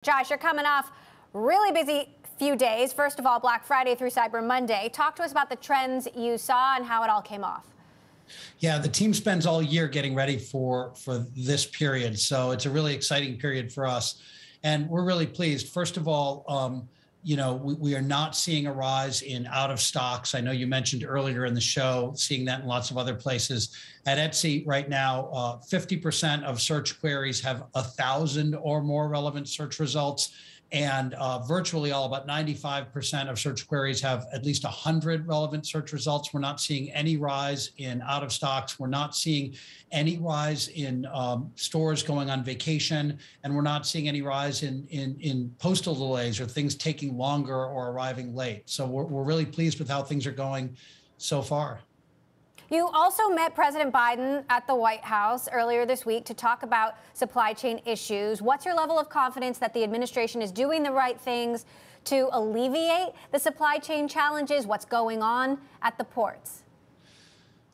Josh, you're coming off really busy few days. First of all, Black Friday through Cyber Monday. Talk to us about the trends you saw and how it all came off. Yeah, the team spends all year getting ready for this period. So it's a really exciting period for us. And we're really pleased. First of all, we are not seeing a rise in out of stocks. I know you mentioned earlier in the show, seeing that in lots of other places. At Etsy right now, 50% of search queries have 1,000 or more relevant search results. And virtually all, about 95% of search queries have at least 100 relevant search results. We're not seeing any rise in out of stocks. We're not seeing any rise in stores going on vacation. And we're not seeing any rise in postal delays or things taking longer or arriving late. So we're really pleased with how things are going so far. You also met President Biden at the White House earlier this week to talk about supply chain issues. What's your level of confidence that the administration is doing the right things to alleviate the supply chain challenges? What's going on at the ports?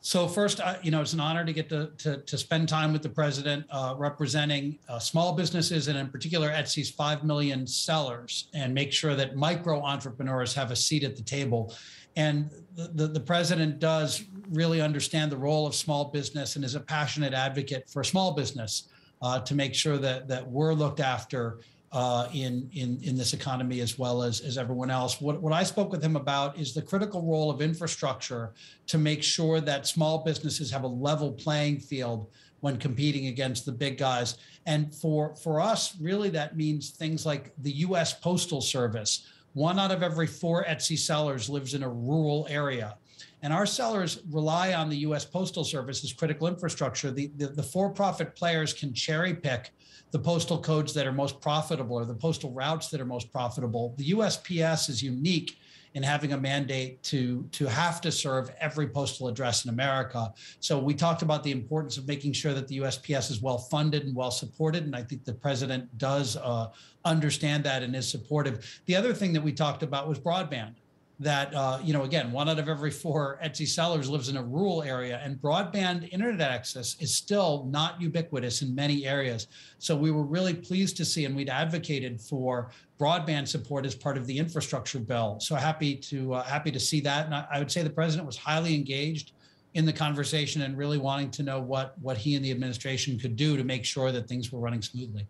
So first, it's an honor to get to spend time with the president representing small businesses and in particular Etsy's 5 million sellers and make sure that micro entrepreneurs have a seat at the table. And the president does really understand the role of small business and is a passionate advocate for small business to make sure that we're looked after in this economy as well as everyone else. What I spoke with him about is the critical role of infrastructure to make sure that small businesses have a level playing field when competing against the big guys. And for us, really, that means things like the U.S. Postal Service. 1 out of every 4 Etsy sellers lives in a rural area. And our sellers rely on the U.S. Postal Service as critical infrastructure. The for-profit players can cherry pick the postal codes that are most profitable or the postal routes that are most profitable. The USPS is unique in having a mandate to have to serve every postal address in America. So we talked about the importance of making sure that the USPS is well funded and well supported. And I think the president does understand that and is supportive. The other thing that we talked about was broadband. That, again, 1 out of every 4 Etsy sellers lives in a rural area, and broadband internet access is still not ubiquitous in many areas. So we were really pleased to see, and we'd advocated for broadband support as part of the infrastructure bill. So happy to see that. And I would say the president was highly engaged in the conversation and really wanting to know what he and the administration could do to make sure that things were running smoothly.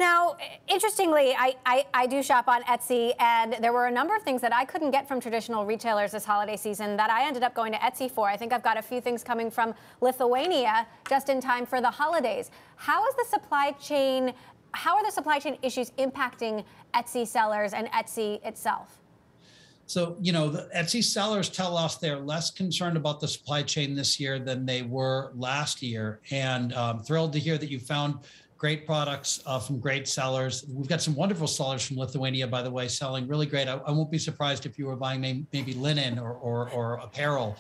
Now, interestingly, I do shop on Etsy, and there were a number of things that I couldn't get from traditional retailers this holiday season that I ended up going to Etsy for. I think I've got a few things coming from Lithuania just in time for the holidays. How are the supply chain issues impacting Etsy sellers and Etsy itself? So, the Etsy sellers tell us they're less concerned about the supply chain this year than they were last year. And I'm thrilled to hear that you found great products from great sellers. We've got some wonderful sellers from Lithuania, by the way, selling really great. I won't be surprised if you were buying maybe linen or apparel.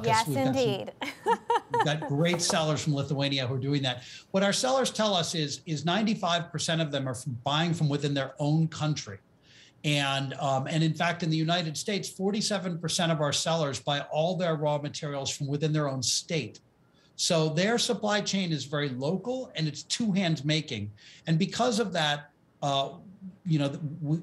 Yes, indeed. We've got great sellers from Lithuania who are doing that. What our sellers tell us is 95% of them are buying from within their own country. And in fact, in the United States, 47% of our sellers buy all their raw materials from within their own state. So their supply chain is very local and it's two hands making. And because of that,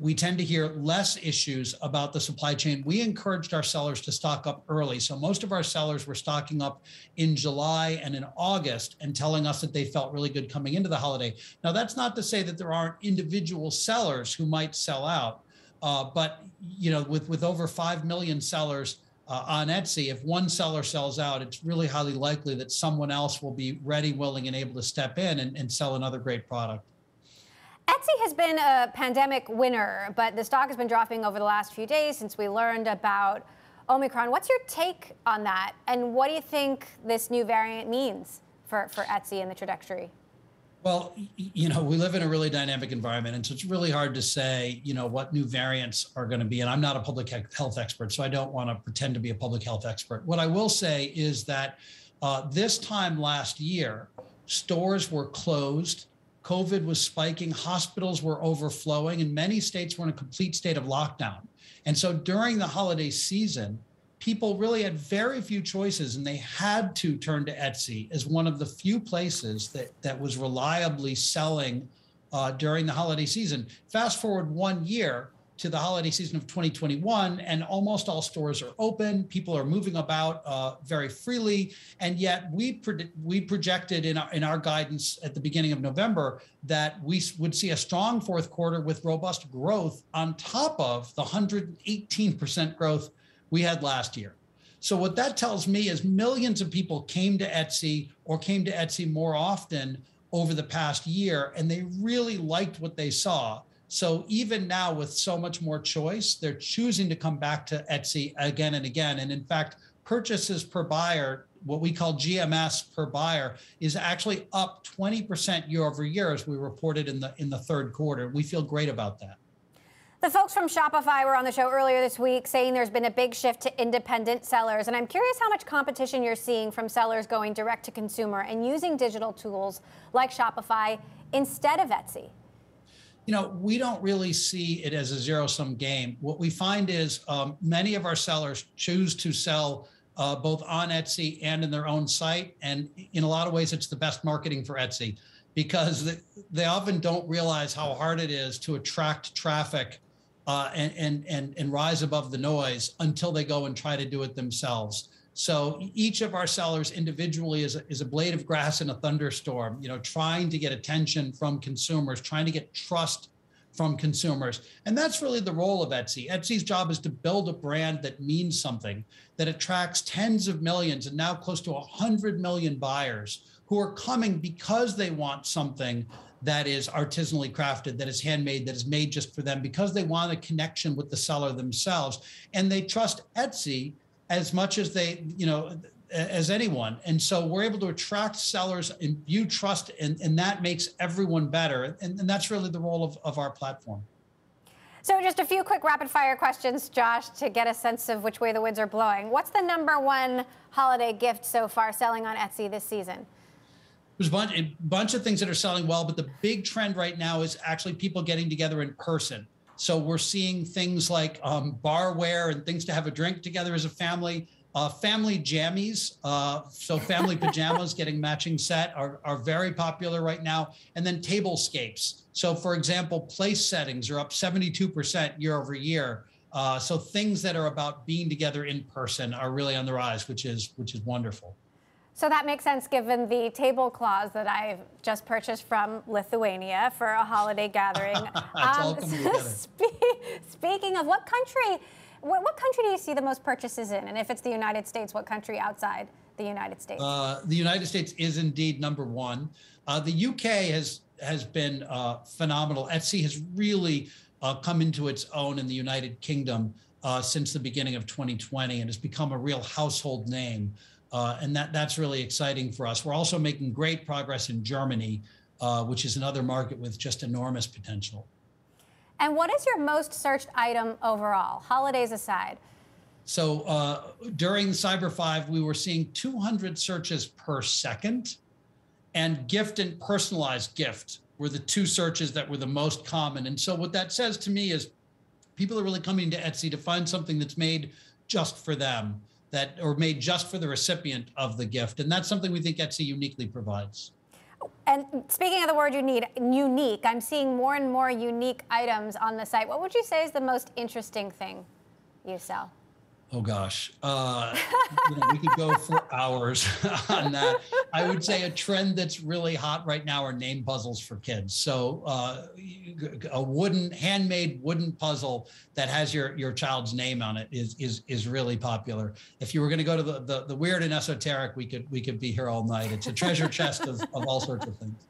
we tend to hear less issues about the supply chain. We encouraged our sellers to stock up early. So most of our sellers were stocking up in July and in August and telling us that they felt really good coming into the holiday. Now, that's not to say that there aren't individual sellers who might sell out. But with over 5 million sellers on Etsy, if one seller sells out, it's really highly likely that someone else will be ready, willing, and able to step in and sell another great product. Etsy has been a pandemic winner, but the stock has been dropping over the last few days since we learned about Omicron. What's your take on that? And what do you think this new variant means for Etsy and the trajectory? Well, we live in a really dynamic environment, and so it's really hard to say, what new variants are going to be. And I'm not a public health expert, so I don't want to pretend to be a public health expert. What I will say is that this time last year, stores were closed, COVID was spiking, hospitals were overflowing, and many states were in a complete state of lockdown. And so during the holiday season, people really had very few choices, and they had to turn to Etsy as one of the few places that was reliably selling during the holiday season. Fast forward 1 year to the holiday season of 2021, and almost all stores are open. People are moving about very freely, and yet we projected in our guidance at the beginning of November that we would see a strong fourth quarter with robust growth on top of the 118% growth we had last year. So what that tells me is millions of people came to Etsy or came to Etsy more often over the past year, and they really liked what they saw. So even now with so much more choice, they're choosing to come back to Etsy again and again. And in fact, purchases per buyer, what we call GMS per buyer, is actually up 20% year over year, as we reported in the third quarter. We feel great about that. The folks from Shopify were on the show earlier this week saying there's been a big shift to independent sellers. And I'm curious how much competition you're seeing from sellers going direct to consumer and using digital tools like Shopify instead of Etsy. You know, we don't really see it as a zero-sum game. What we find is many of our sellers choose to sell both on Etsy and in their own site. And in a lot of ways, it's the best marketing for Etsy, because they often don't realize how hard it is to attract traffic and rise above the noise until they go and try to do it themselves. So each of our sellers individually is a blade of grass in a thunderstorm, you know, trying to get attention from consumers, trying to get trust from consumers. And that's really the role of Etsy. Etsy's job is to build a brand that means something, that attracts tens of millions and now close to 100 million buyers who are coming because they want something that is artisanally crafted, that is handmade, that is made just for them, because they want a connection with the seller themselves. And they trust Etsy as much as they, you know, as anyone. And so we're able to attract sellers and view trust, and that makes everyone better. And that's really the role of our platform. So just a few quick rapid fire questions, Josh, to get a sense of which way the winds are blowing. What's the #1 holiday gift so far selling on Etsy this season? There's a bunch of things that are selling well, but the big trend right now is actually people getting together in person. So we're seeing things like barware and things to have a drink together as a family. Family jammies, so family pajamas getting matching set are very popular right now. And then tablescapes. So for example, place settings are up 72% year over year. So things that are about being together in person are really on the rise, which is wonderful. So that makes sense given the tablecloths that I've just purchased from Lithuania for a holiday gathering. It's all coming together. Speaking of what country do you see the most purchases in? And if it's the United States, what country outside the United States? The United States is indeed #1. The UK has been phenomenal. Etsy has really come into its own in the United Kingdom since the beginning of 2020 and has become a real household name. And that's really exciting for us. We're also making great progress in Germany, which is another market with just enormous potential. And what is your most searched item overall, holidays aside? So during Cyber 5, we were seeing 200 searches per second, and gift and personalized gift were the two searches that were the most common. And so what that says to me is people are really coming to Etsy to find something that's made just for them, or made just for the recipient of the gift. And that's something we think Etsy uniquely provides. And speaking of the word unique, I'm seeing more and more unique items on the site. What would you say is the most interesting thing you sell? Oh gosh, we could go for hours on that. I would say a trend that's really hot right now are name puzzles for kids. So a handmade wooden puzzle that has your child's name on it is really popular. If you were going to go to the weird and esoteric, we could be here all night. It's a treasure chest of all sorts of things.